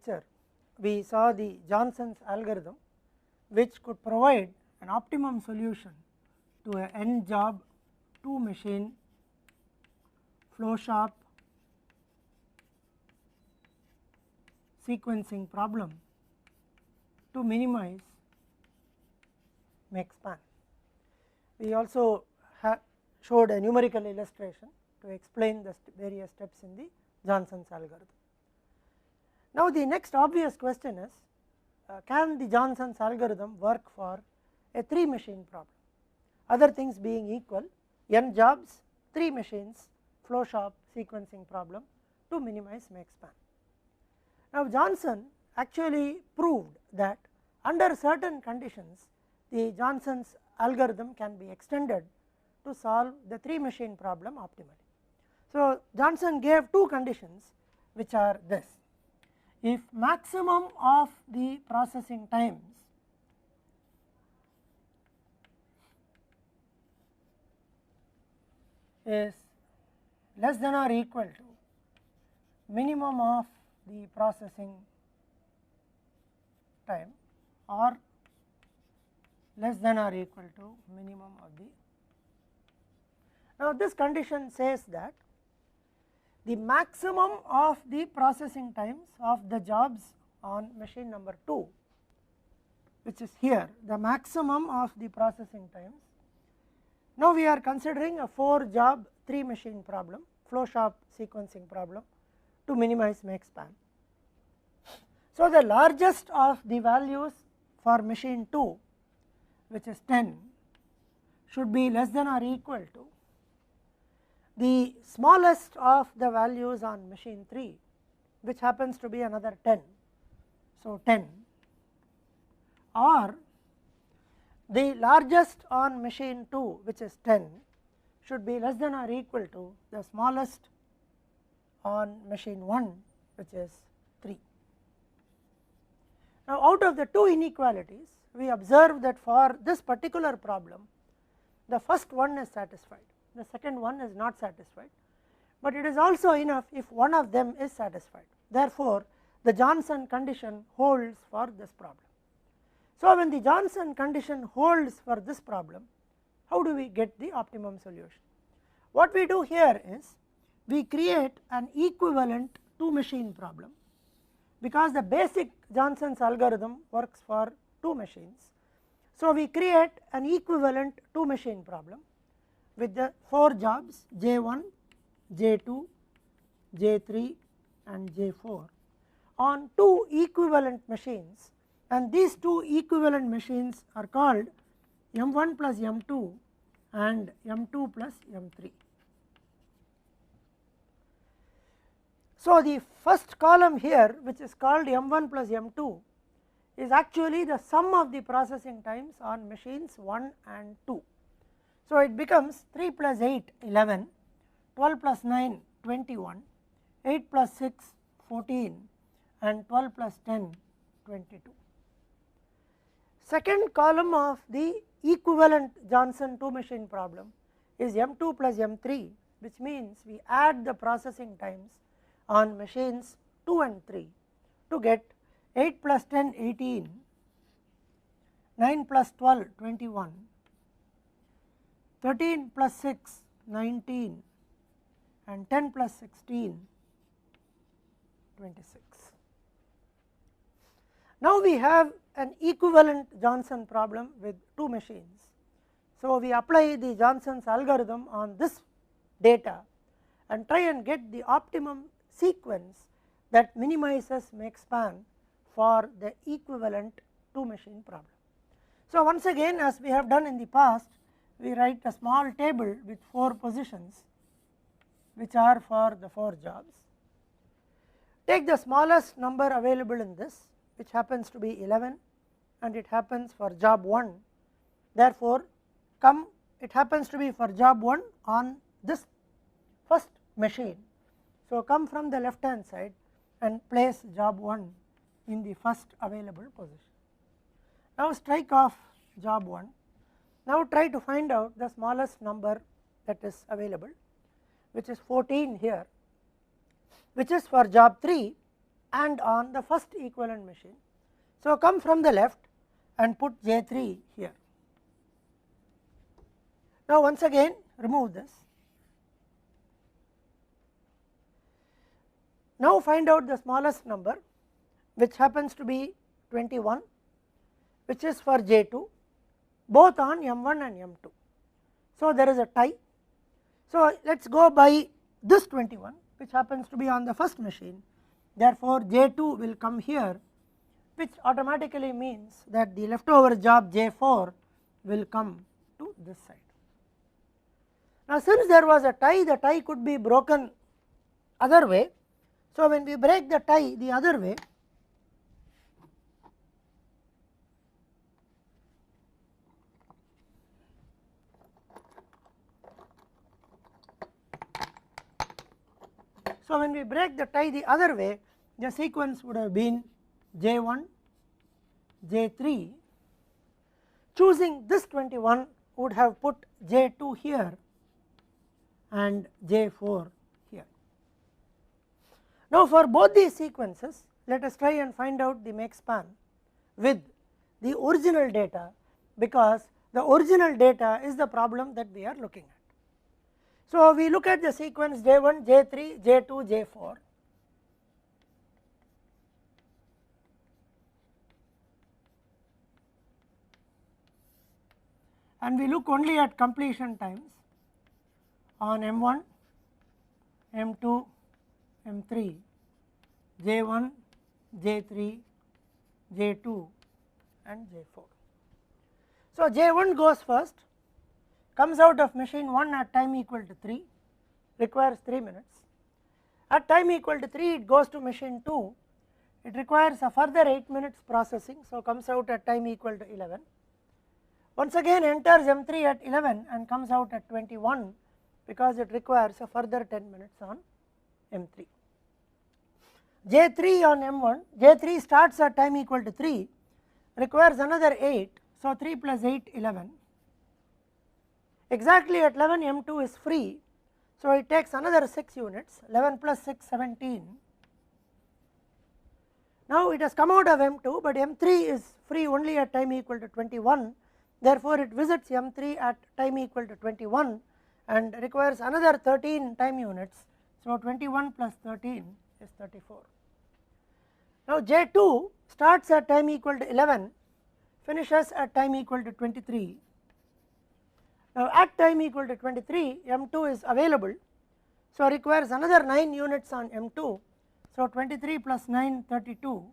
lecture we saw the Johnson's algorithm, which could provide an optimum solution to a n job 2 machine flow shop sequencing problem to minimize make span. We also showed a numerical illustration to explain the various steps in the Johnson's algorithm. Now the next obvious question is, can the Johnson's algorithm work for a 3 machine problem? Other things being equal, n jobs, 3 machines, flow shop sequencing problem to minimize make span. Now Johnson actually proved that under certain conditions the Johnson's algorithm can be extended to solve the 3 machine problem optimally. So Johnson gave 2 conditions, which are this: if maximum of the processing times is less than or equal to minimum of the processing time, or less than or equal to minimum of the. Now this condition says that the maximum of the processing times of the jobs on machine number 2, which is here, the maximum of the processing times. Now we are considering a 4 job 3 machine problem, flow shop sequencing problem to minimize make span. So the largest of the values for machine 2, which is 10, should be less than or equal to the smallest of the values on machine 3, which happens to be another 10. So 10, or the largest on machine 2, which is 10, should be less than or equal to the smallest on machine 1, which is 3. Now out of the 2 inequalities, we observe that for this particular problem, the first one is satisfied, the second one is not satisfied, but it is also enough if one of them is satisfied. Therefore the Johnson condition holds for this problem. So when the Johnson condition holds for this problem, how do we get the optimum solution? What we do here is we create an equivalent 2 machine problem, because the basic Johnson's algorithm works for 2 machines. So we create an equivalent 2 machine problem with the 4 jobs J1, J2, J3 and J4 on 2 equivalent machines, and these 2 equivalent machines are called M1 plus M2 and M2 plus M3. So the first column here, which is called M1 plus M2, is actually the sum of the processing times on machines 1 and 2. So it becomes 3 plus 8 11, 12 plus 9 21, 8 plus 6 14 and 12 plus 10 22. Second column of the equivalent Johnson 2 machine problem is M2 plus M3, which means we add the processing times on machines 2 and 3 to get 8 plus 10 18, 9 plus 12 21, 13 plus 6 19 and 10 plus 16 26. Now we have an equivalent Johnson problem with 2 machines. So we apply the Johnson's algorithm on this data and try and get the optimum sequence that minimizes make span for the equivalent 2 machine problem. So once again, as we have done in the past, we write a small table with 4 positions, which are for the 4 jobs. Take the smallest number available in this, which happens to be 11, and it happens for job 1. Therefore it happens to be for job 1 on this first machine. So come from the left hand side and place job 1 in the first available position. Now strike off job 1. Now try to find out the smallest number that is available, which is 14 here, which is for job 3, and on the first equivalent machine. So, come from the left and put J3 here. Now, once again remove this. Now, find out the smallest number, which happens to be 21, which is for J2, both on M1 and M2. So, there is a tie. So, let us go by this 21, which happens to be on the first machine. Therefore, J2 will come here, which automatically means that the leftover job J4 will come to this side. Now, since there was a tie, the tie could be broken other way. So, when we break the tie the other way, the sequence would have been J1, J3, choosing this 21 would have put J2 here and J4 here. Now, for both these sequences, let us try and find out the make span with the original data, because the original data is the problem that we are looking at. So, we look at the sequence J1, J3, J2, J4. And we look only at completion times on M1, M2, M3, J1, J3, J2 and J4. So, J1 goes first, comes out of machine 1 at time equal to 3, requires 3 minutes. At time equal to 3 it goes to machine 2, it requires a further 8 minutes processing, so comes out at time equal to 11. Once again enters M3 at 11 and comes out at 21, because it requires a further 10 minutes on M3. J3 on M1, J3 starts at time equal to 3, requires another 8, so 3 plus 8, 11. Exactly at 11 M2 is free, so it takes another 6 units, 11 plus 6, 17. Now it has come out of M2, but M3 is free only at time equal to 21, therefore it visits M3 at time equal to 21 and requires another 13 time units, so 21 plus 13 is 34. Now J2 starts at time equal to 11, finishes at time equal to 23. Now at time equal to 23, M2 is available, so requires another 9 units on M2, so 23 plus 9, 32,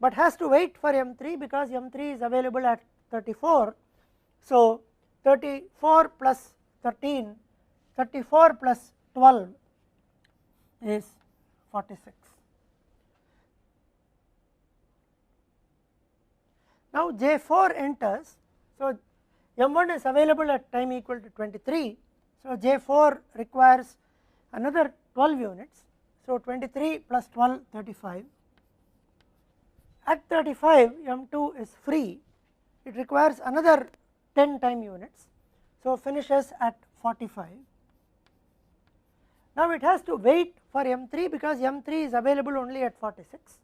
but has to wait for M3 because M3 is available at 34. So 34 plus 13, 34 plus 12 is 46. Now J4 enters, so M1 is available at time equal to 23, so J4 requires another 12 units, so 23 plus 12, 35. At 35 M2 is free, it requires another 10 time units, so finishes at 45. Now it has to wait for M3 because M3 is available only at 46.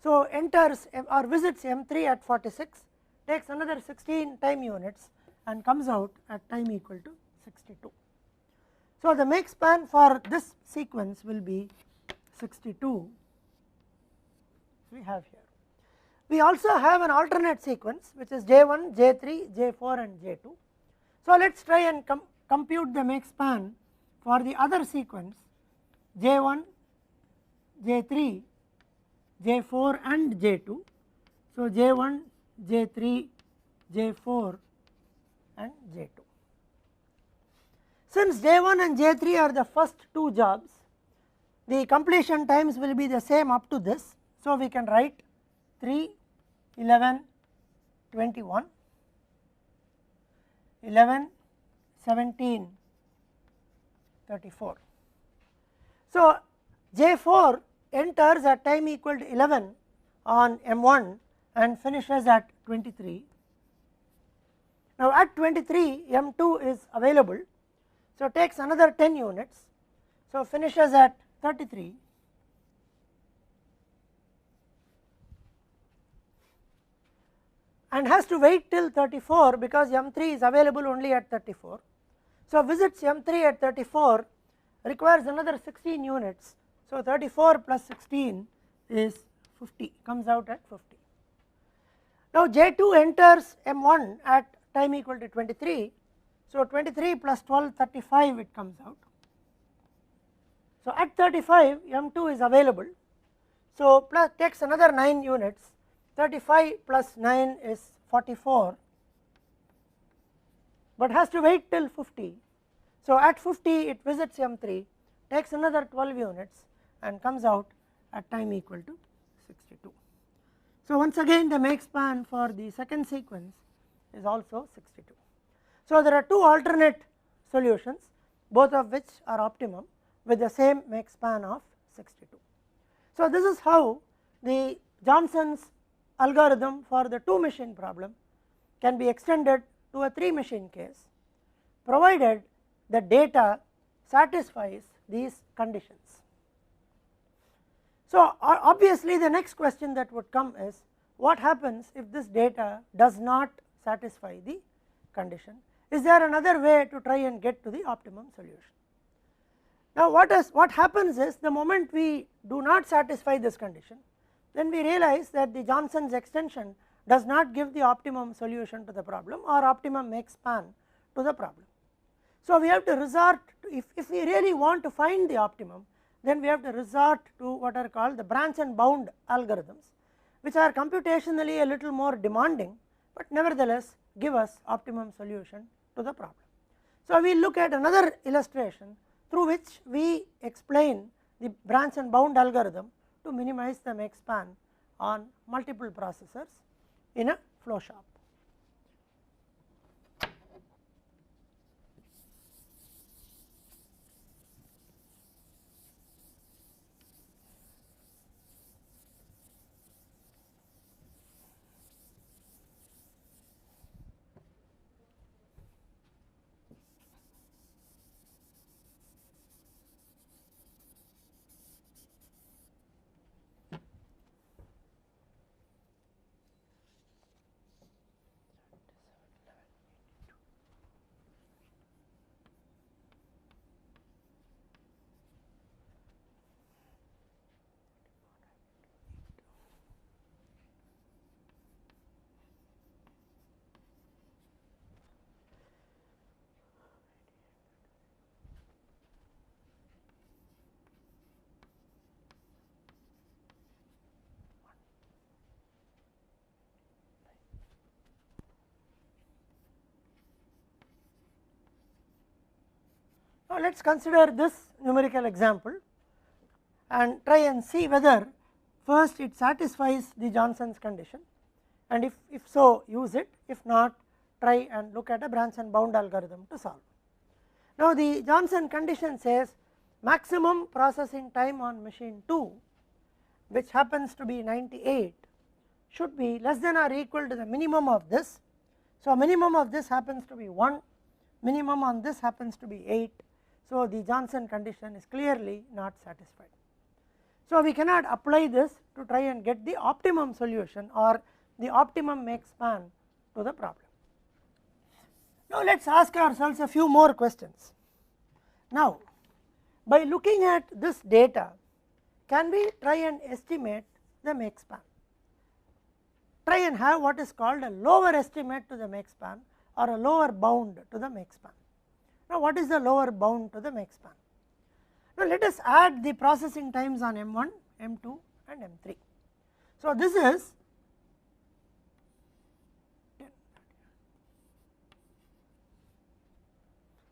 So enters or visits M3 at 46, takes another 16 time units and comes out at time equal to 62. So the make span for this sequence will be 62, we have here. We also have an alternate sequence which is J1, J3, J4 and J2. So let us try and compute the make span for the other sequence J1, J3, J4 and J2. So J1, J3, J4 and J2. Since J1 and J3 are the first two jobs, the completion times will be the same up to this. So we can write 3, 11, 21, 11, 17, 34. So J4 enters at time equal to 11 on M1 and finishes at 23. Now at 23 M2 is available, so takes another 10 units, so finishes at 33. and has to wait till 34 because M3 is available only at 34. So visits M3 at 34 requires another 16 units. So 34 plus 16 is 50, comes out at 50. Now J2 enters M1 at time equal to 23. So 23 plus 12, 35 it comes out. So at 35 M2 is available. So plus takes another 9 units, 35 plus 9 is 44, but has to wait till 50. So at 50 it visits M3, takes another 12 units and comes out at time equal to 62. So once again the make span for the second sequence is also 62. So there are two alternate solutions, both of which are optimum with the same make span of 62. So this is how the Johnson's algorithm for the 2 machine problem can be extended to a 3 machine case, provided the data satisfies these conditions. So obviously the next question that would come is, what happens if this data does not satisfy the condition? Is there another way to try and get to the optimum solution? Now what happens is, the moment we do not satisfy this condition, then we realize that the Johnson's extension does not give the optimum solution to the problem or optimum make span to the problem. So we have to resort to, if we really want to find the optimum, then we have to resort to what are called the branch and bound algorithms, which are computationally a little more demanding, but nevertheless give us optimum solution to the problem. So we will look at another illustration through which we explain the branch and bound algorithm to minimize the make span on multiple processors in a flow shop. Now let us consider this numerical example and try and see whether first it satisfies the Johnson's condition, and if so use it, if not try and look at a branch and bound algorithm to solve. Now the Johnson condition says maximum processing time on machine 2, which happens to be 98, should be less than or equal to the minimum of this. So minimum of this happens to be 1, minimum on this happens to be 8. So the Johnson condition is clearly not satisfied. So we cannot apply this to try and get the optimum solution or the optimum make span to the problem. Now let us ask ourselves a few more questions. Now by looking at this data, can we try and estimate the make span? Try and have what is called a lower estimate to the make span or a lower bound to the make span. Now what is the lower bound to the make span? Now let us add the processing times on M1, M2 and M3. So this is 10.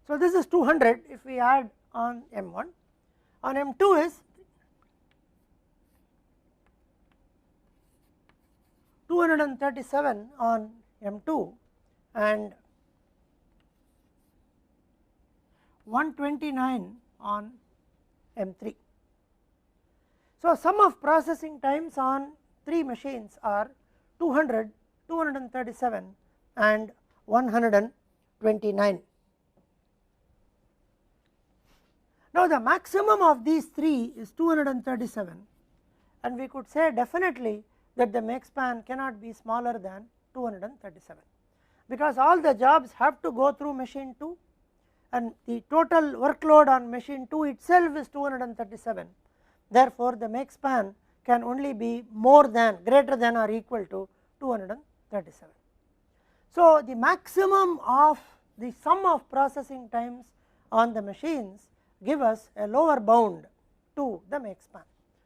So this is 200 if we add on M1, on M2 is 237 on M2 and 129 on M3. So sum of processing times on 3 machines are 200, 237 and 129. Now the maximum of these 3 is 237, and we could say definitely that the make span cannot be smaller than 237, because all the jobs have to go through machine 2 and the total workload on machine 2 itself is 237. Therefore, the make span can only be more than, greater than or equal to 237. So, the maximum of the sum of processing times on the machines give us a lower bound to the make span.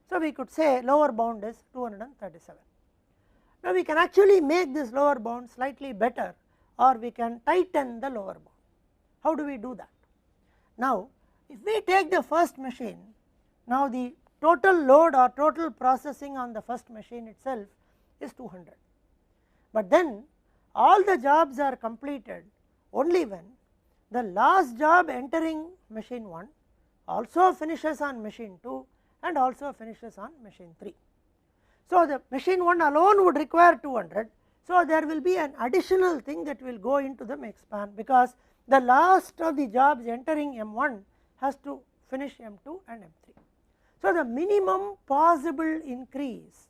So, we could say lower bound is 237. Now, we can actually make this lower bound slightly better, or we can tighten the lower bound. How do we do that? Now, if we take the first machine, now the total load or total processing on the first machine itself is 200, but then all the jobs are completed only when the last job entering machine 1 also finishes on machine 2 and also finishes on machine 3. So, the machine 1 alone would require 200. So, there will be an additional thing that will go into the make span, because the last of the jobs entering M1 has to finish M2 and M3. So, the minimum possible increase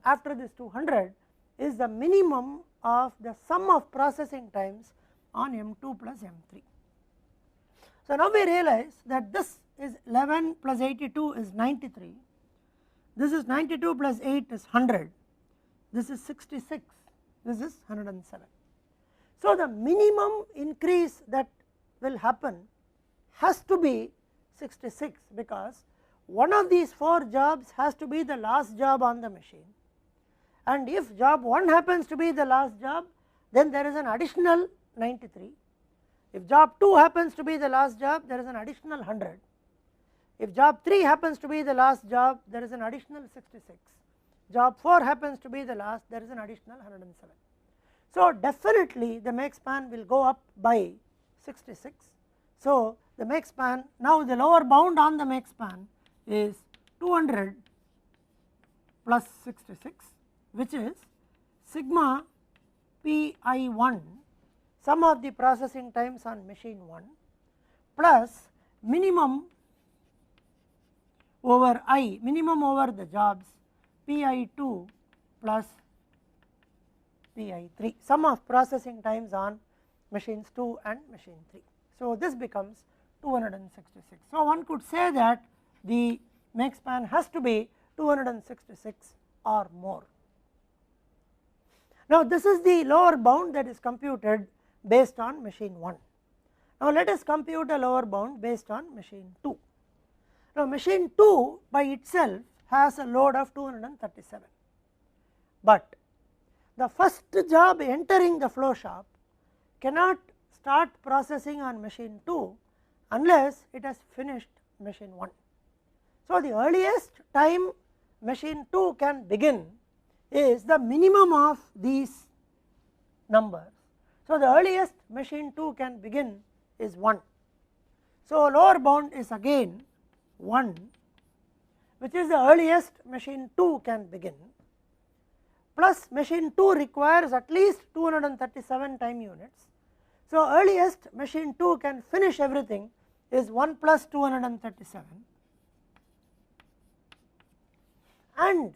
after this 200 is the minimum of the sum of processing times on M2 plus M3. So, now we realize that this is 11 plus 82 is 93, this is 92 plus 8 is 100, this is 66, this is 107. So, the minimum increase that will happen has to be 66, because one of these 4 jobs has to be the last job on the machine, and if job 1 happens to be the last job, then there is an additional 93. If job 2 happens to be the last job, there is an additional 100. If job 3 happens to be the last job, there is an additional 66. Job 4 happens to be the last, there is an additional 107. So, definitely the make span will go up by 66. So, the make span, now the lower bound on the make span is 200 plus 66, which is sigma Pi1, sum of the processing times on machine 1, plus minimum over I, minimum over the jobs Pi2 plus Pi3, sum of processing times on machines 2 and machine 3. So, this becomes 266. So, one could say that the make span has to be 266 or more. Now, this is the lower bound that is computed based on machine 1. Now, let us compute a lower bound based on machine 2. Now, machine 2 by itself has a load of 237, but the first job entering the flow shop cannot start processing on machine 2 unless it has finished machine 1. So, the earliest time machine 2 can begin is the minimum of these numbers. So, the earliest machine 2 can begin is 1. So, lower bound is again 1, which is the earliest machine 2 can begin, plus machine 2 requires at least 237 time units. So, earliest machine 2 can finish everything is 1 plus 237, and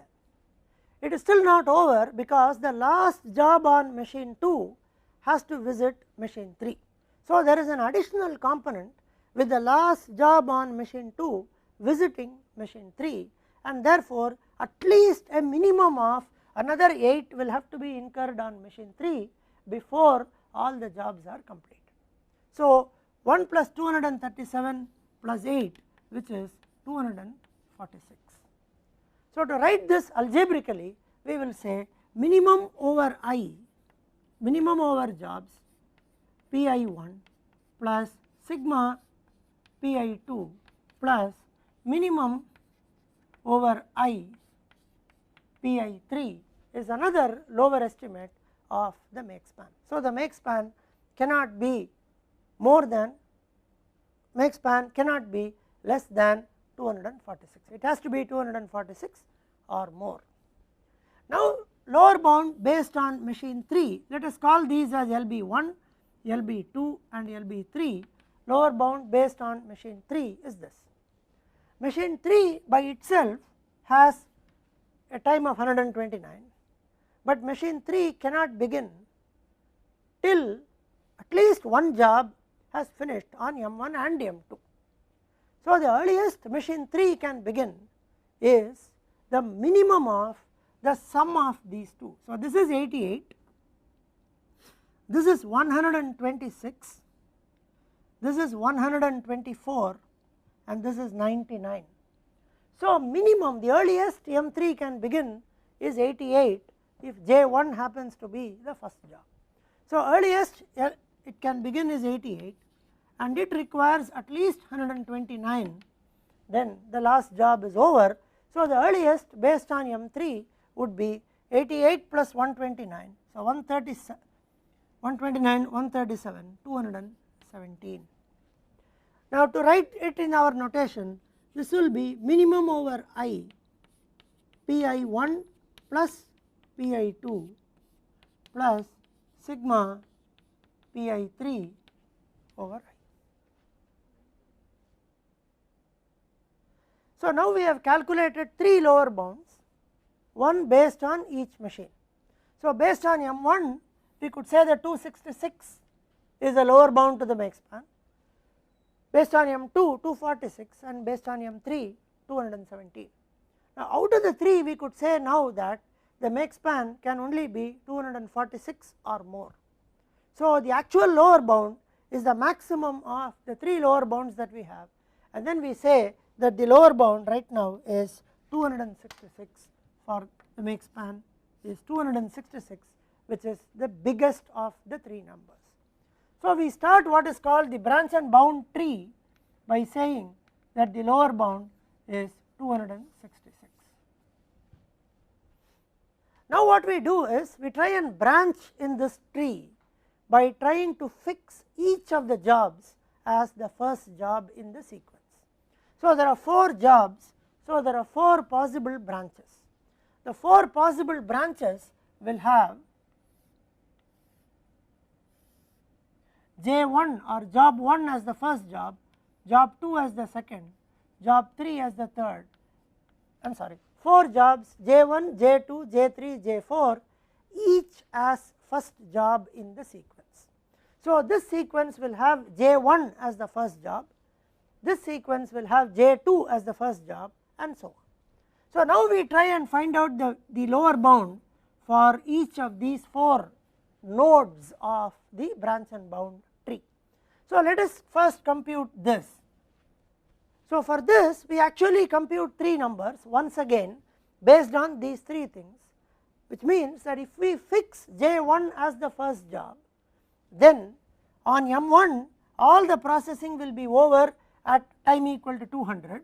it is still not over, because the last job on machine 2 has to visit machine 3. So, there is an additional component with the last job on machine 2 visiting machine 3, and therefore, at least a minimum of another 8 will have to be incurred on machine 3 before all the jobs are complete. So, 1 plus 237 plus 8, which is 246. So, to write this algebraically, we will say minimum over I, minimum over jobs Pi1 plus sigma Pi2 plus minimum over I Pi3 is another lower estimate of the make span. So, the make span cannot be more than, make span cannot be less than 246, it has to be 246 or more. Now, lower bound based on machine 3, let us call these as LB1, LB2 and LB3. Lower bound based on machine 3 is this. Machine 3 by itself has a time of 129, but machine 3 cannot begin till at least one job has finished on M1 and M2. So, the earliest machine 3 can begin is the minimum of the sum of these two. So, this is 88, this is 126, this is 124 and this is 99. So, minimum the earliest M3 can begin is 88 if J1 happens to be the first job. So, earliest it can begin is 88 and it requires at least 129, then the last job is over. So, the earliest based on M3 would be 88 plus 129. So, 137, 129, 137, 217. Now, to write it in our notation, this will be minimum over I Pi1 plus Pi2 plus sigma Pi3 over I. So, now we have calculated 3 lower bounds, one based on each machine. So, based on M1 we could say that 266 is the lower bound to the makespan, based on M2 246 and based on M3 217. Now, out of the 3 we could say now that the makespan can only be 246 or more. So, the actual lower bound is the maximum of the 3 lower bounds that we have, and then we say that the lower bound right now is 266 for the makespan is 266, which is the biggest of the 3 numbers. So, we start what is called the branch and bound tree by saying that the lower bound is 266. Now, what we do is we try and branch in this tree by trying to fix each of the jobs as the first job in the sequence. So, there are 4 jobs, so there are 4 possible branches. The 4 possible branches will have J1 or job 1 as the first job, job 2 as the second, job 3 as the third, I am sorry, 4 jobs J1, J2, J3, J4, each as first job in the sequence. So, this sequence will have J1 as the first job, this sequence will have J2 as the first job and so on. So, now we try and find out the lower bound for each of these 4 nodes of the branch and bound tree. So, let us first compute this. So, for this we actually compute 3 numbers once again based on these 3 things, which means that if we fix J1 as the first job, then on M1 all the processing will be over at time equal to 200,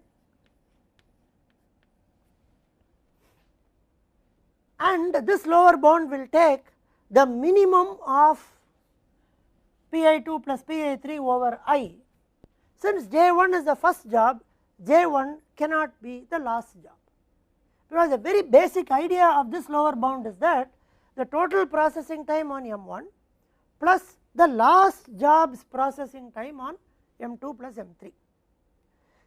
and this lower bound will take the minimum of Pi2 plus Pi3 over I. Since J1 is the first job, J1 cannot be the last job, because the very basic idea of this lower bound is that the total processing time on M1 plus the last job's processing time on M2 plus M3.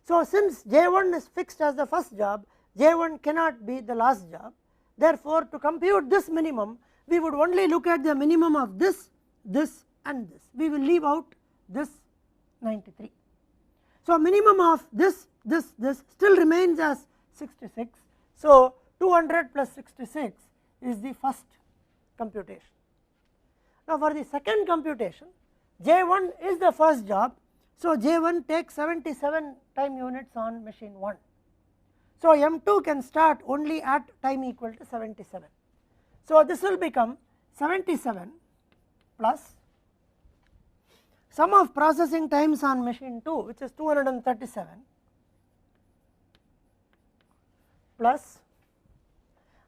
So, since J1 is fixed as the first job, J1 cannot be the last job. Therefore, to compute this minimum, we would only look at the minimum of this, this and this. We will leave out this 93. So, minimum of this still remains as 66. So, 200 plus 66 is the first computation. Now, for the second computation, J1 is the first job. So, J1 takes 77 time units on machine 1. So, M2 can start only at time equal to 77. So, this will become 77 plus sum of processing times on machine 2, which is 237, plus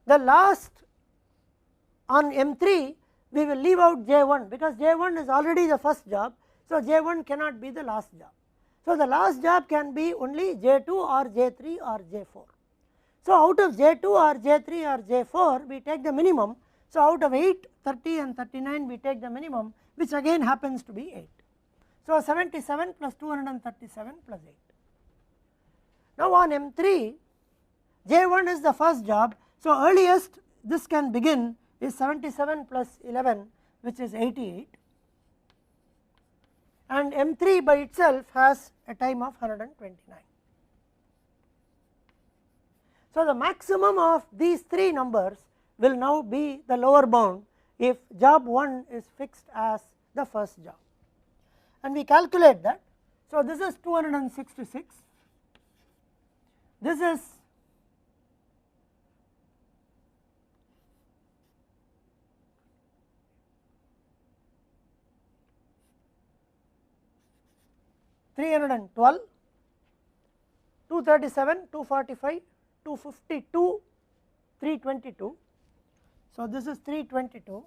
the last on M3 we will leave out J1 because J1 is already the first job. So, J1 cannot be the last job. So, the last job can be only J2 or J3 or J4. So, out of J2 or J3 or J4 we take the minimum. So, out of 8, 30 and 39 we take the minimum, which again happens to be 8. So, 77 plus 237 plus 8. Now, on M3 J1 is the first job. So, earliest this can begin is 77 plus 11, which is 88, and M3 by itself has a time of 129. So, the maximum of these three numbers will now be the lower bound if job 1 is fixed as the first job, and we calculate that. So, this is 266, this is 312, 237, 245, 252, 322. So, this is 322,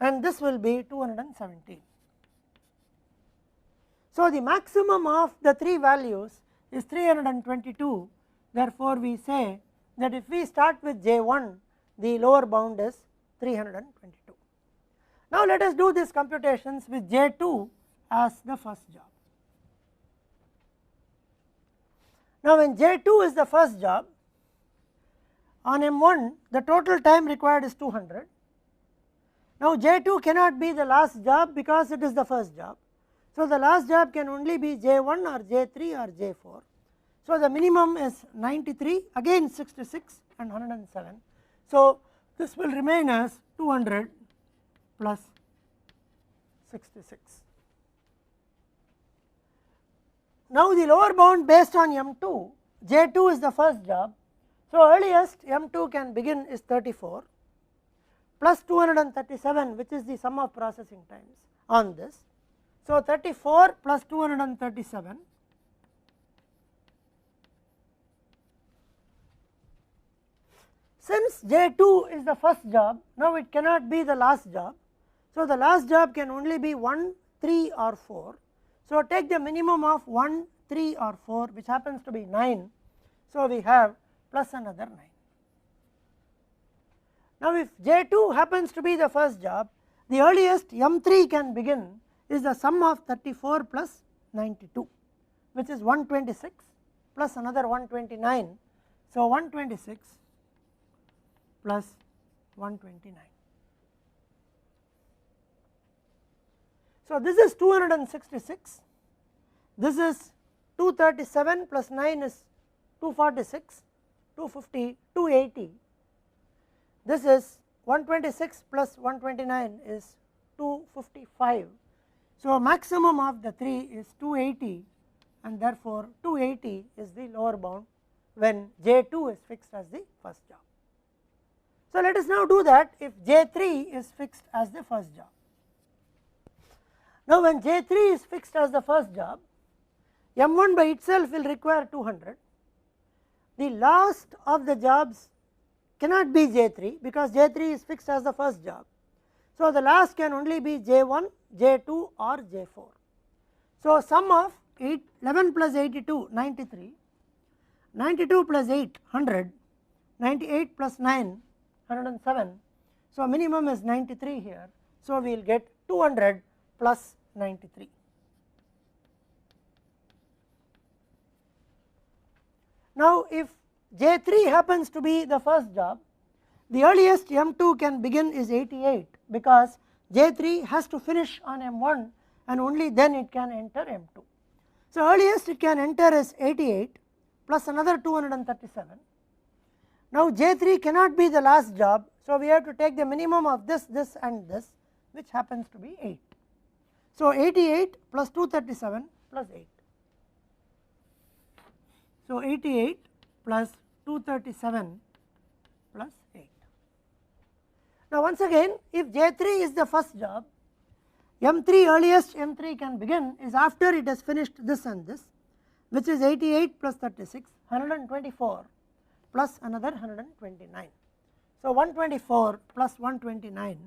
and this will be 217. So, the maximum of the three values is 322. Therefore, we say that if we start with J1, the lower bound is 322. Now, let us do these computations with J2 as the first job. Now, when J2 is the first job, on M1 the total time required is 200. Now, J2 cannot be the last job because it is the first job. So, the last job can only be J1 or J3 or J4. So, the minimum is 93, again 66 and 107. So, this will remain as 200 plus 66. Now, the lower bound based on M2, J2 is the first job. So, earliest M2 can begin is 34 plus 237, which is the sum of processing times on this. So, 34 plus 237 . Since J2 is the first job, now it cannot be the last job. So, the last job can only be 1, 3 or 4. So, take the minimum of 1, 3 or 4, which happens to be 9. So, we have plus another 9. Now, if J2 happens to be the first job, the earliest M3 can begin is the sum of 34 plus 92, which is 126 plus another 129. So, 126 plus 129. So, this is 266, this is 237 plus 9 is 246, 250, 280, this is 126 plus 129 is 255. So, maximum of the 3 is 280, and therefore, 280 is the lower bound when J2 is fixed as the first job. So, let us now do that if J3 is fixed as the first job. Now, when J3 is fixed as the first job, M1 by itself will require 200. The last of the jobs cannot be J3 because J3 is fixed as the first job. So, the last can only be J1, J2 or J4. So, sum of 11 plus 82, 93, 92 plus 8, 100, 98 plus 9, 107. So, minimum is 93 here. So, we will get 200 plus 93. Now, if J3 happens to be the first job, the earliest M2 can begin is 88 because J3 has to finish on M1 and only then it can enter M2. So, earliest it can enter is 88 plus another 237. Now, J3 cannot be the last job. So, we have to take the minimum of this, this and this, which happens to be 8. So, 88 plus 237 plus 8. So, 88 plus 237 plus 8. Now, once again, if J3 is the first job, M3 earliest M3 can begin is after it has finished this and this, which is 88 plus 36, 124 plus another 129. So, 124 plus 129,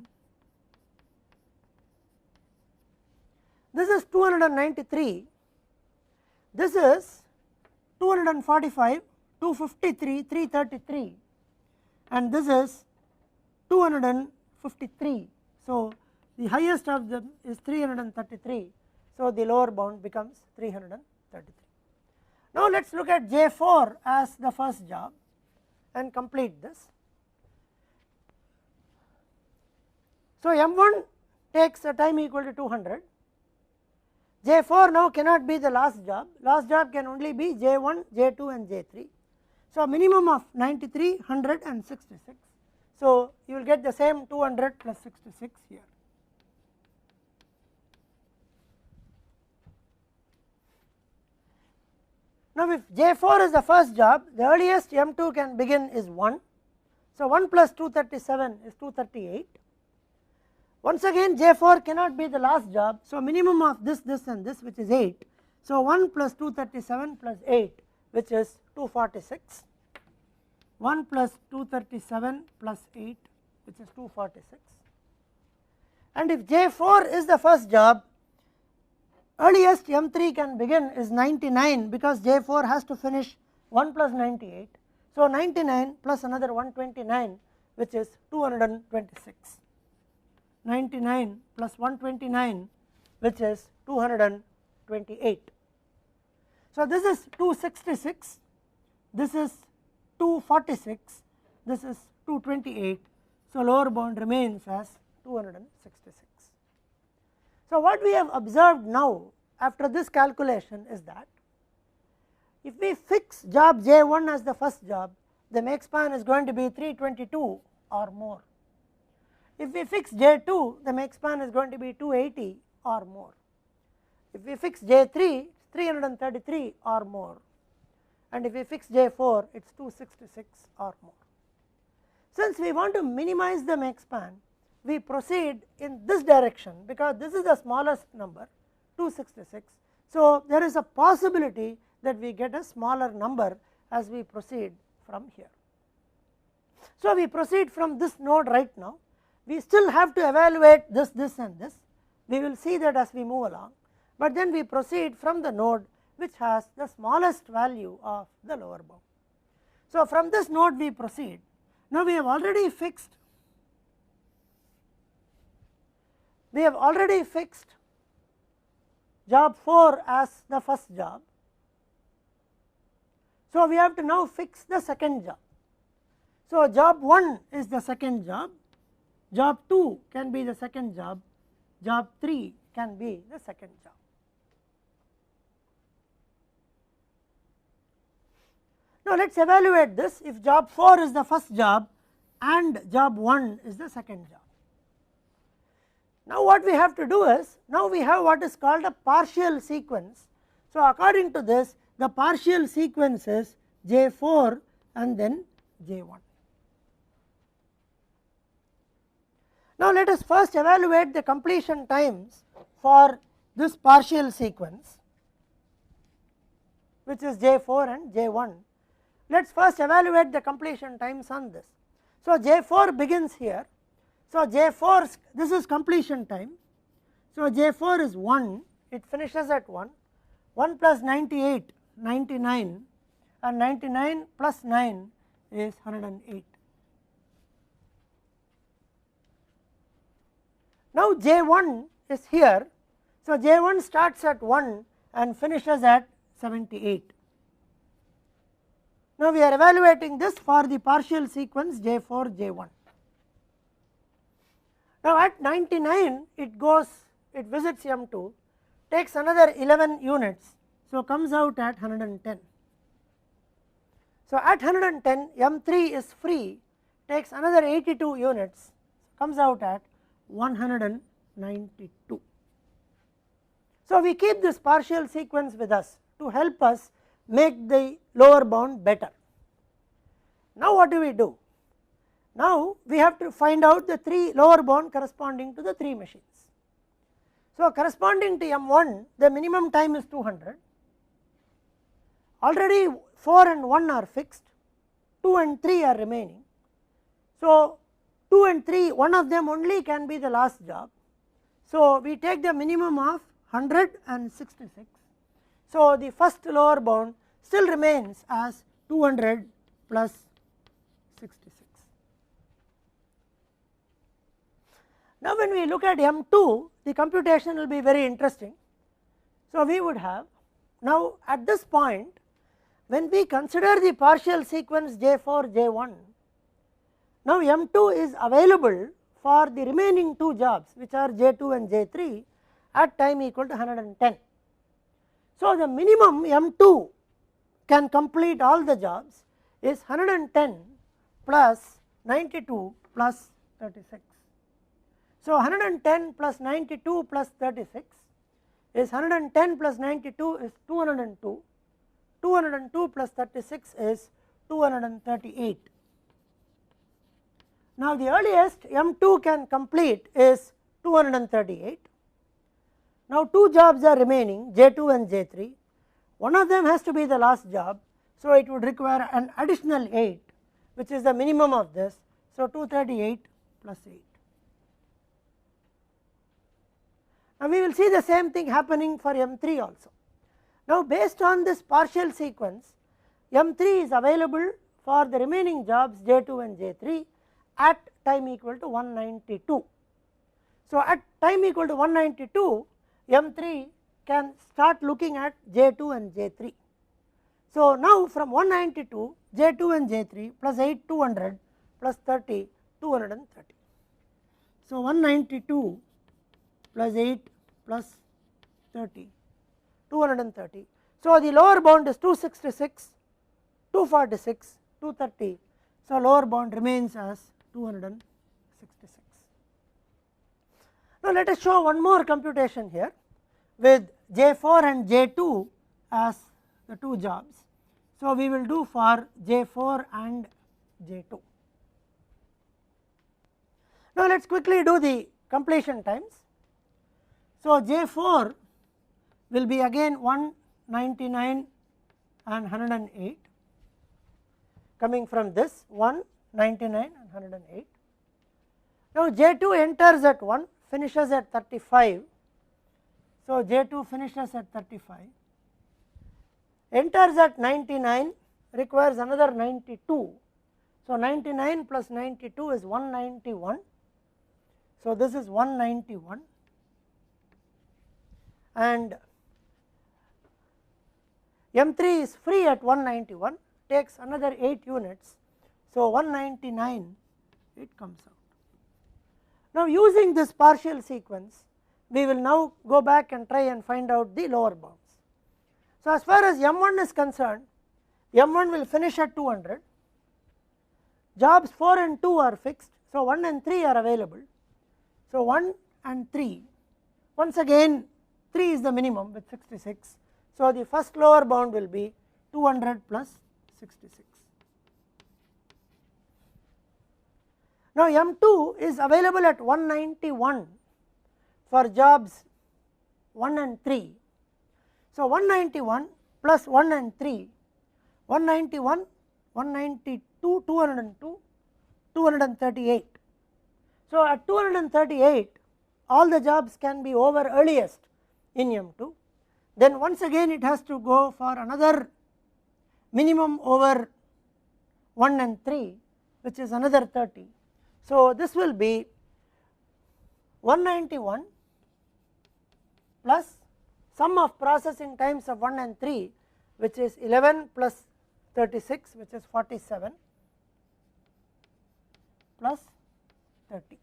this is 293, this is 245, 253, 333, and this is 253. So, the highest of them is 333. So, the lower bound becomes 333. Now let us look at J4 as the first job and complete this. So M1 takes a time equal to 200, J4 now cannot be the last job can only be J1, J2 and J3. So minimum of 93, 100 and 66. So you will get the same 200 plus 66 here. Now if J4 is the first job, the earliest M2 can begin is 1. So 1 plus 237 is 238. Once again J4 cannot be the last job, so minimum of this and this, which is 8. So 1 plus 237 plus 8, which is 246. 1 plus 237 plus 8, which is 246. And if J4 is the first job, earliest M3 can begin is 99, because J4 has to finish 1 plus 98. So 99 plus another 129, which is 226. 99 plus 129, which is 228. So this is 266, this is 246, this is 228. So lower bound remains as 266. So what we have observed now after this calculation is that if we fix job J1 as the first job, the make span is going to be 322 or more. If we fix J2, the make span is going to be 280 or more. If we fix J3, 333 or more, and if we fix J4, it is 266 or more. Since we want to minimize the make span, we proceed in this direction, because this is the smallest number, 266. So there is a possibility that we get a smaller number as we proceed from here. So we proceed from this node right now. We still have to evaluate this and this. We will see that as we move along, but then we proceed from the node which has the smallest value of the lower bound. So from this node we proceed. Now we have already fixed job 4 as the first job. So we have to now fix the second job. So job 1 is the second job, job 2 can be the second job, job 3 can be the second job. Now let us evaluate this. If job 4 is the first job and job 1 is the second job. Now what we have to do is, now we have what is called a partial sequence. So according to this, the partial sequence is J4 and then J1. Now let us first evaluate the completion times for this partial sequence, which is J4 and J1. Let us first evaluate the completion times on this. So J4 begins here. So J4, this is completion time. So J4 is 1, it finishes at 1. 1 plus 98, 99, and 99 plus 9 is 108. Now J1 is here. So J1 starts at 1 and finishes at 78. Now we are evaluating this for the partial sequence J4, J1. Now at 99 it visits M2, takes another 11 units, so comes out at 110. So at 110 M3 is free, takes another 82 units, comes out at 192. So we keep this partial sequence with us to help us make the lower bound better. Now what do? Now we have to find out the 3 lower bound corresponding to the 3 machines. So corresponding to M1, the minimum time is 200. Already 4 and 1 are fixed, 2 and 3 are remaining. So 2 and 3, one of them only can be the last job. So we take the minimum of 166. So the first lower bound still remains as 200 plus 66. Now when we look at M2, the computation will be very interesting. So we would have, now at this point when we consider the partial sequence J4 J1, now M2 is available for the remaining two jobs which are J2 and J3 at time equal to 110. So, the minimum M2 can complete all the jobs is 110 plus 92 plus 36. So, 110 plus 92 plus 36 is 110 plus 92 is 202, 202 plus 36 is 238. Now, the earliest M2 can complete is 238. Now, two jobs are remaining J2 and J3, one of them has to be the last job. So, it would require an additional 8 which is the minimum of this. So, 238 plus 8. Now, we will see the same thing happening for M3 also. Now, based on this partial sequence, M3 is available for the remaining jobs J2 and J3 at time equal to 192. So, at time equal to 192, M3 can start looking at J2 and J3. So, now from 192, J2 and J3 plus 8 200 plus 30 230. So, 192 plus 8 plus 30 230. So, the lower bound is 266, 246, 230. So, lower bound remains as 266. Now, let us show one more computation here with J4 and J2 as the two jobs. So, we will do for J4 and J2. Now, let us quickly do the completion times. So, J4 will be again 199 and 108 coming from this 199 and 108. Now, J2 enters at 1, finishes at 35. So, J2 finishes at 35, enters at 99, requires another 92. So, 99 plus 92 is 191. So, this is 191 and M3 is free at 191, takes another 8 units. So, 199 it comes out. Now, using this partial sequence, we will now go back and try and find out the lower bounds. So, as far as M1 is concerned, M1 will finish at 200, jobs 4 and 2 are fixed. So, 1 and 3 are available. So, 1 and 3, once again 3 is the minimum with 66. So, the first lower bound will be 200 plus 66. Now, M2 is available at 191 for jobs 1 and 3. So, 191 plus 1 and 3, 191, 192, 202, 238. So, at 238 all the jobs can be over earliest in M2, then once again it has to go for another minimum over 1 and 3 which is another 30. So, this will be 191 plus sum of processing times of 1 and 3 which is 11 plus 36 which is 47 plus 30.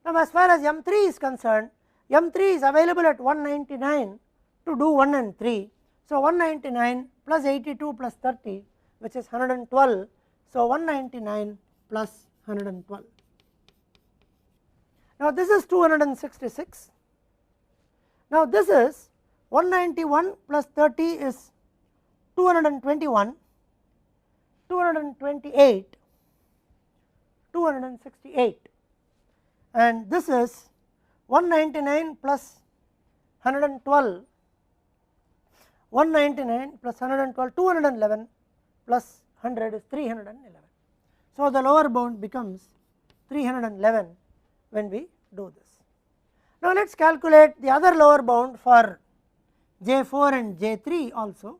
Now, as far as M3 is concerned, M3 is available at 199 to do 1 and 3. So, 199 plus 82 plus 30 which is 112. So, 199 plus 112. Now, this is 266. Now, this is 191 plus 30 is 221, 228, 268 and this is 199 plus 112, 199 plus 112, 211 plus 100 is 311. So, the lower bound becomes 311 when we do this. Now, let us calculate the other lower bound for J4 and J3 also.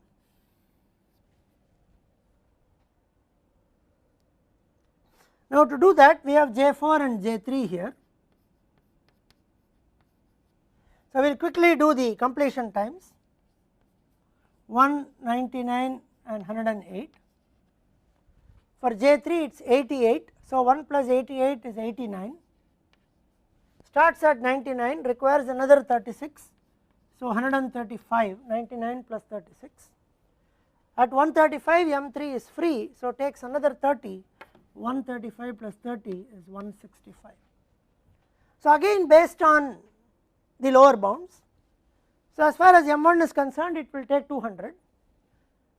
Now, to do that we have J4 and J3 here. So, we will quickly do the completion times 199 and 108. For J3 it is 88. So, 1 plus 88 is 89, starts at 99, requires another 36. So, 135, 99 plus 36. At 135 M3 is free, so takes another 30, 135 plus 30 is 165. So, again based on the lower bounds. So, as far as M1 is concerned, it will take 200.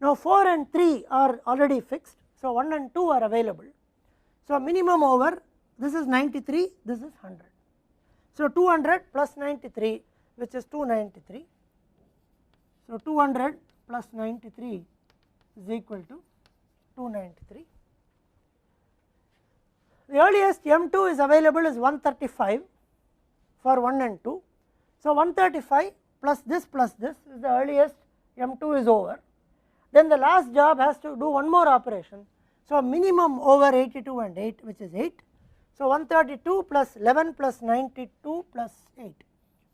Now, 4 and 3 are already fixed, so 1 and 2 are available. So, minimum over, this is 93, this is 100. So, 200 plus 93, which is 293. So, 200 plus 93 is equal to 293. The earliest M2 is available is 135 for 1 and 2. So, 135 plus this is the earliest M2 is over. Then the last job has to do one more operation. So, minimum over 82 and 8, which is 8. So, 132 plus 11 plus 92 plus 8,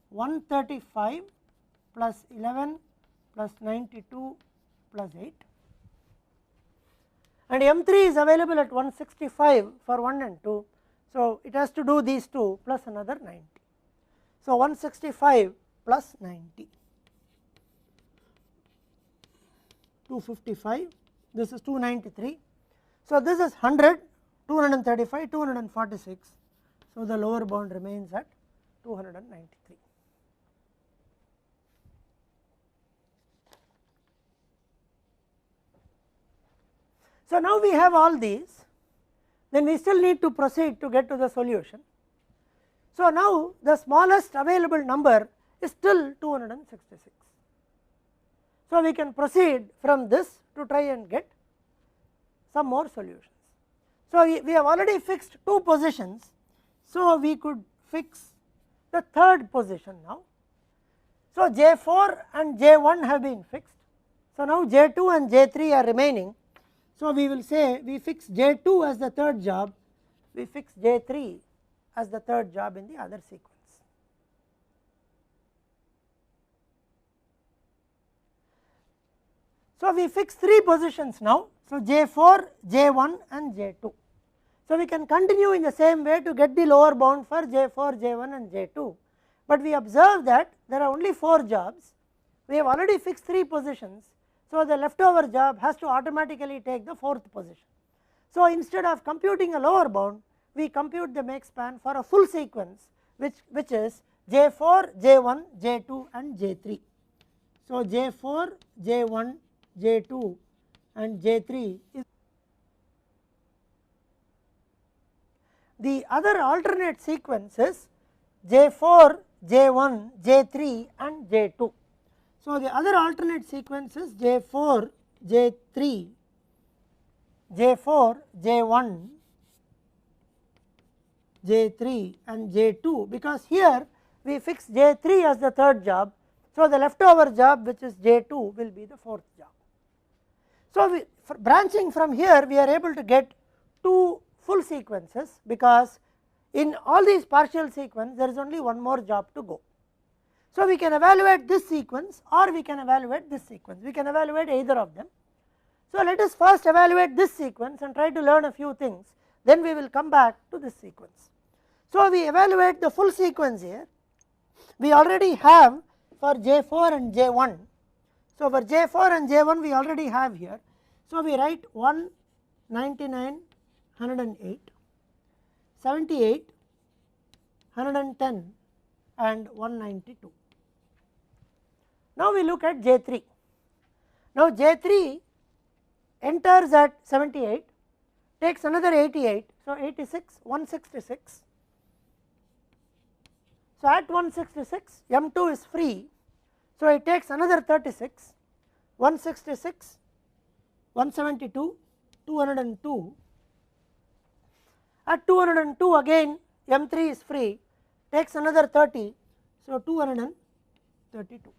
135 plus 11 plus 92 plus 8, and M3 is available at 165 for 1 and 2. So, it has to do these two plus another 90. So, 165 plus 90, 255, this is 293. So, this is 100, 235, 246. So, the lower bound remains at 293. So, now we have all these, then we still need to proceed to get to the solution. So, now the smallest available number is still 266. So, we can proceed from this to try and get some more solutions. So, we have already fixed 2 positions. So, we could fix the third position now. So, J4 and J1 have been fixed. So, now J2 and J3 are remaining. So, we will say we fix J2 as the third job, we fix J3 as the third job in the other sequence. So, we fix 3 positions now. So, J4, J1 and J2. So, we can continue in the same way to get the lower bound for J4, J1 and J2, but we observe that there are only 4 jobs. We have already fixed 3 positions. So, the leftover job has to automatically take the 4th position. So, instead of computing a lower bound, we compute the make span for a full sequence which is J4, J1, J2 and J3. So, J4, J1, J2 and J3 is the other alternate sequence is J4, J1, J3 and J2. So, the other alternate sequence is J4, J3, J4, J1, J3 and J2, because here we fix J3 as the third job. So, the leftover job which is J2 will be the 4th job. So, branching from here we are able to get 2 full sequences, because in all these partial sequence there is only one more job to go. So, we can evaluate this sequence or we can evaluate this sequence, we can evaluate either of them. So, let us first evaluate this sequence and try to learn a few things, then we will come back to this sequence. So, we evaluate the full sequence here, we already have for J4 and J1. So, for J4 and J1 we already have here. So, we write 199, 108, 78, 110 and 192. Now, we look at J3. Now, J3 enters at 78, takes another 88, so 86, 166. So, at 166 M2 is free, so it takes another 36, 166, 172, 202. At 202 again M3 is free, takes another 30, so 232.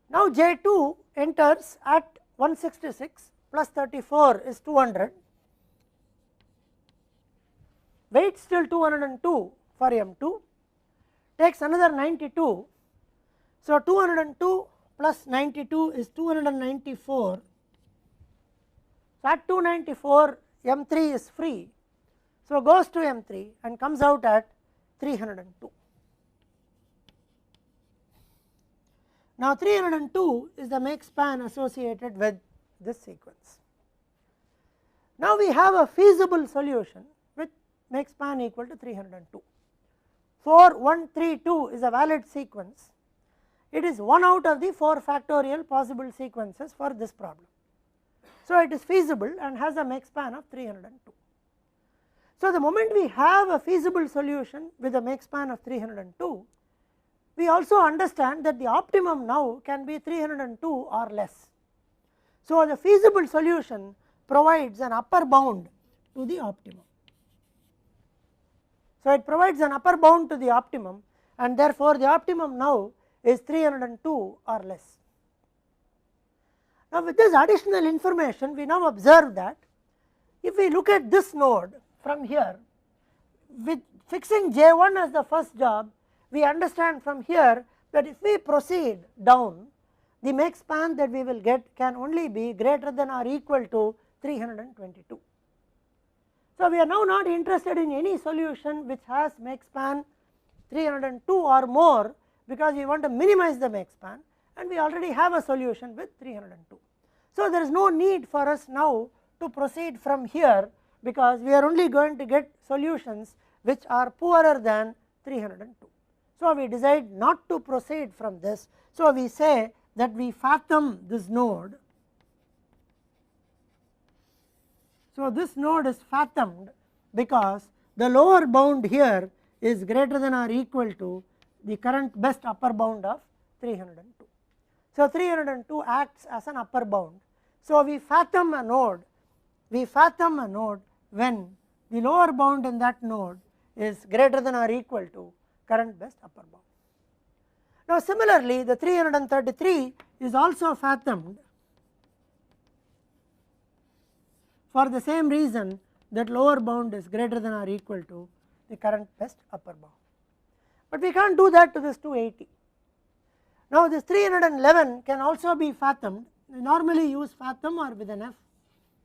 Now, J2 enters at 166 plus 34 is 200, waits till 202 for M2, takes another 92. So, 202 plus 92 is 294. So, at 294 M3 is free, so goes to M3 and comes out at 302. Now 302 is the make span associated with this sequence. Now we have a feasible solution with make span equal to 302. 4132 is a valid sequence. It is one out of the 4 factorial possible sequences for this problem. So it is feasible and has a make span of 302. So the moment we have a feasible solution with a make span of 302, we also understand that the optimum now can be 302 or less. So the feasible solution provides an upper bound to the optimum. So it provides an upper bound to the optimum, and therefore the optimum now is 302 or less. Now with this additional information, we now observe that if we look at this node from here, with fixing J1 as the first job, we understand from here that if we proceed down, the make span that we will get can only be greater than or equal to 322. So we are now not interested in any solution which has make span 302 or more, because we want to minimize the make span, and we already have a solution with 302. So there is no need for us now to proceed from here, because we are only going to get solutions which are poorer than 302. So we decide not to proceed from this. So we say that we fathom this node. So this node is fathomed because the lower bound here is greater than or equal to the current best upper bound of 302. So 302 acts as an upper bound. So we fathom a node when the lower bound in that node is greater than or equal to current best upper bound. Now similarly, the 333 is also fathomed for the same reason that lower bound is greater than or equal to the current best upper bound. But we can't do that to this 280. Now this 311 can also be fathomed. We normally use fathom or with an F,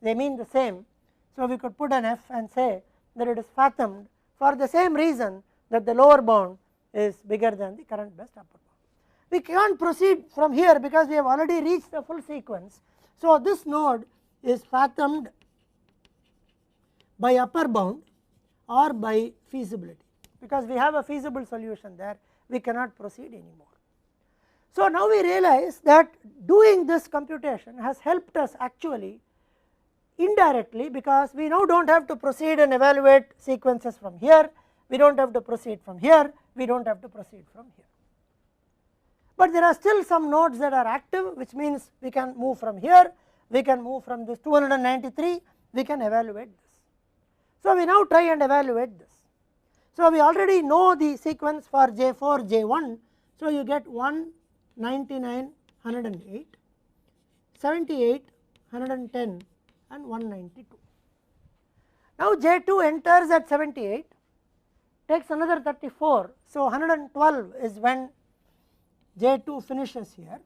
they mean the same. So we could put an F and say that it is fathomed for the same reason that the lower bound is bigger than the current best upper bound. We can't proceed from here because we have already reached the full sequence. So this node is fathomed by upper bound or by feasibility, because we have a feasible solution there, we cannot proceed anymore. So now we realize that doing this computation has helped us actually indirectly, because we now do not have to proceed and evaluate sequences from here, we do not have to proceed from here, we do not have to proceed from here. But there are still some nodes that are active, which means we can move from here, we can move from this 293, we can evaluate this. So we now try and evaluate this. So we already know the sequence for J4, J1, so you get 1, 99, 108, 78, 110 and 192. Now J2 enters at 78, takes another 34, so 112 is when J2 finishes here.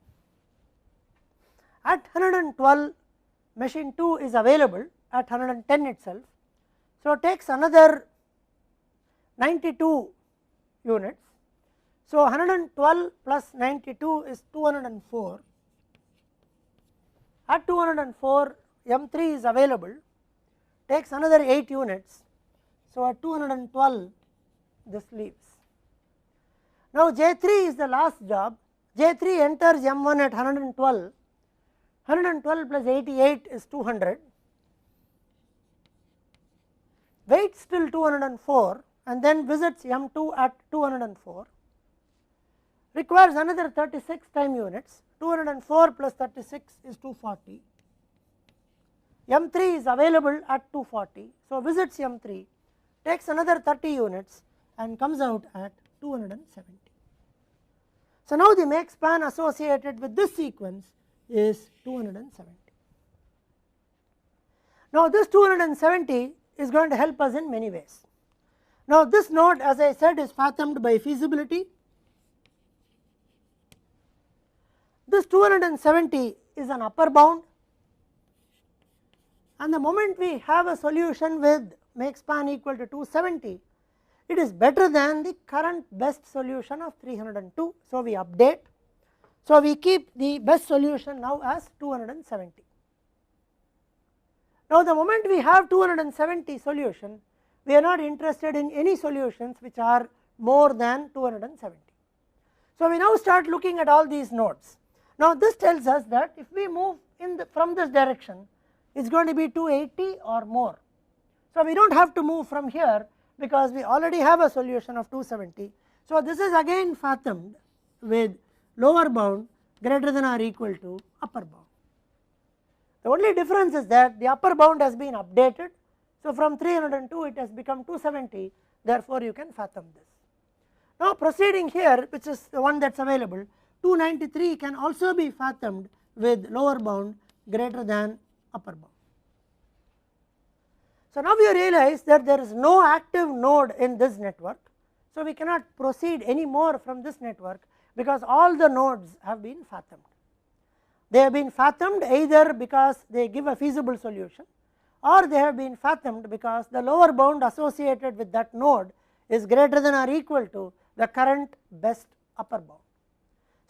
At 112 machine 2 is available at 110 itself, so takes another 92 units. So 112 plus 92 is 204. At 204 M3 is available, takes another 8 units. So at 212 this leaves. Now J3 is the last job. J3 enters M1 at 112. 112 plus 88 is 200. Waits till 204 and then visits M2 at 204. Requires another 36 time units. 204 plus 36 is 240. M3 is available at 240, so visits M3, takes another 30 units and comes out at 270. So now the make span associated with this sequence is 270. Now this 270 is going to help us in many ways. Now this node, as I said, is fathomed by feasibility. this 270 is an upper bound, and the moment we have a solution with make span equal to 270, it is better than the current best solution of 302. So, we update. So, we keep the best solution now as 270. Now, the moment we have 270 solution, we are not interested in any solutions which are more than 270. So, we now start looking at all these nodes. Now, this tells us that if we move in from this direction, it is going to be 280 or more. So, we do not have to move from here because we already have a solution of 270. So, this is again fathomed with lower bound greater than or equal to upper bound. The only difference is that the upper bound has been updated. So, from 302 it has become 270, therefore, you can fathom this. Now, proceeding here, which is the one that is available, 293 can also be fathomed with lower bound greater than upper bound. So, now we realize that there is no active node in this network. So, we cannot proceed any more from this network because all the nodes have been fathomed. They have been fathomed either because they give a feasible solution, or they have been fathomed because the lower bound associated with that node is greater than or equal to the current best upper bound.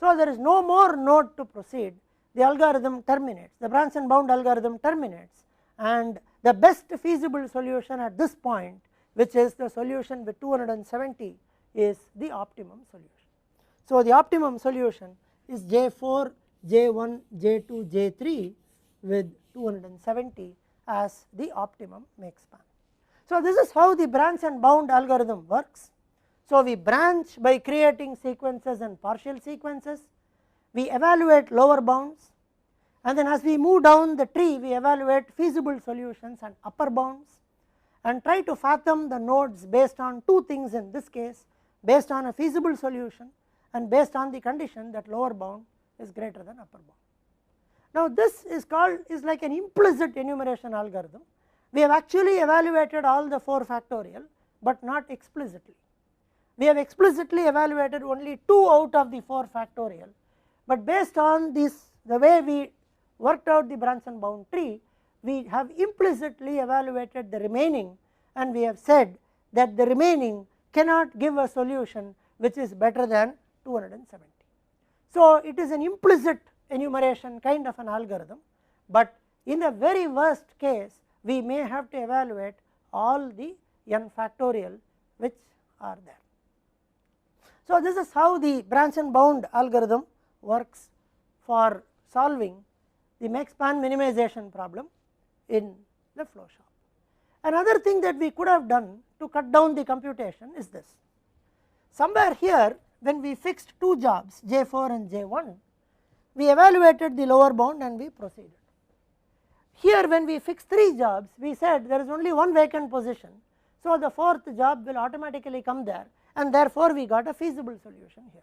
So, there is no more node to proceed, the algorithm terminates, the branch and bound algorithm terminates, and the best feasible solution at this point, which is the solution with 270, is the optimum solution. So, the optimum solution is J4, J1, J2, J3 with 270 as the optimum make span. So, this is how the branch and bound algorithm works. So, we branch by creating sequences and partial sequences, we evaluate lower bounds, and then as we move down the tree we evaluate feasible solutions and upper bounds and try to fathom the nodes based on two things, in this case based on a feasible solution and based on the condition that lower bound is greater than upper bound. Now, this is like an implicit enumeration algorithm. We have actually evaluated all the 4 factorial, but not explicitly. We have explicitly evaluated only 2 out of the 4 factorial, but based on this, the way we worked out the branch and bound tree, we have implicitly evaluated the remaining, and we have said that the remaining cannot give a solution which is better than 270. So, it is an implicit enumeration kind of an algorithm, but in the very worst case we may have to evaluate all the n factorial which are there. So, this is how the branch and bound algorithm works for solving the make span minimization problem in the flow shop. Another thing that we could have done to cut down the computation is this. Somewhere here, when we fixed 2 jobs J4 and J1, we evaluated the lower bound and we proceeded. Here when we fixed 3 jobs, we said there is only one vacant position. So, the 4th job will automatically come there, and therefore, we got a feasible solution here.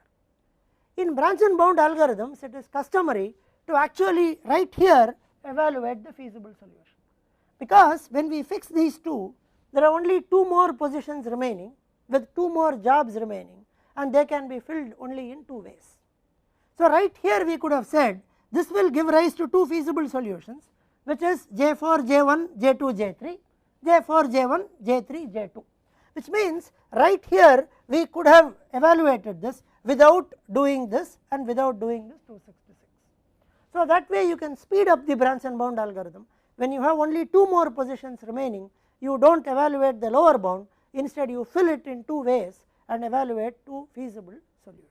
In branch and bound algorithms, it is customary to actually right here evaluate the feasible solution, because when we fix these 2, there are only 2 more positions remaining with 2 more jobs remaining, and they can be filled only in 2 ways. So, right here we could have said this will give rise to 2 feasible solutions, which is J4, J1, J2, J3, J4, J1, J3, J2, which means right here we could have evaluated this without doing this and without doing this 266. So, that way you can speed up the branch and bound algorithm. When you have only 2 more positions remaining, you do not evaluate the lower bound, instead you fill it in 2 ways and evaluate 2 feasible solutions.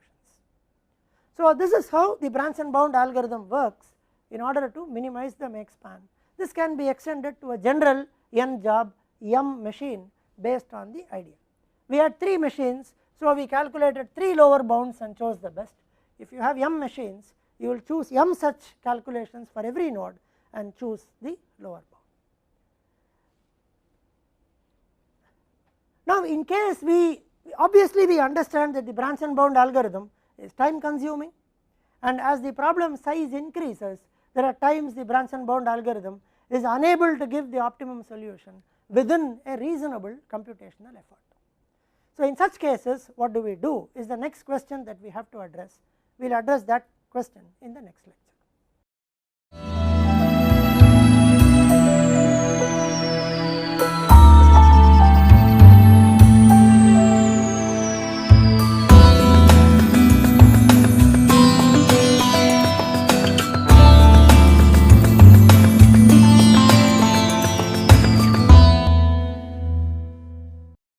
So, this is how the branch and bound algorithm works in order to minimize the make span. This can be extended to a general n job m machine based on the idea. We had 3 machines, so we calculated 3 lower bounds and chose the best. If you have m machines, you will choose m such calculations for every node and choose the lower bound. Now, in case we obviously we understand that the branch and bound algorithm is time consuming, and as the problem size increases, there are times the branch and bound algorithm is unable to give the optimum solution within a reasonable computational effort. So, in such cases what do we do is the next question that we have to address. We will address that question in the next lecture.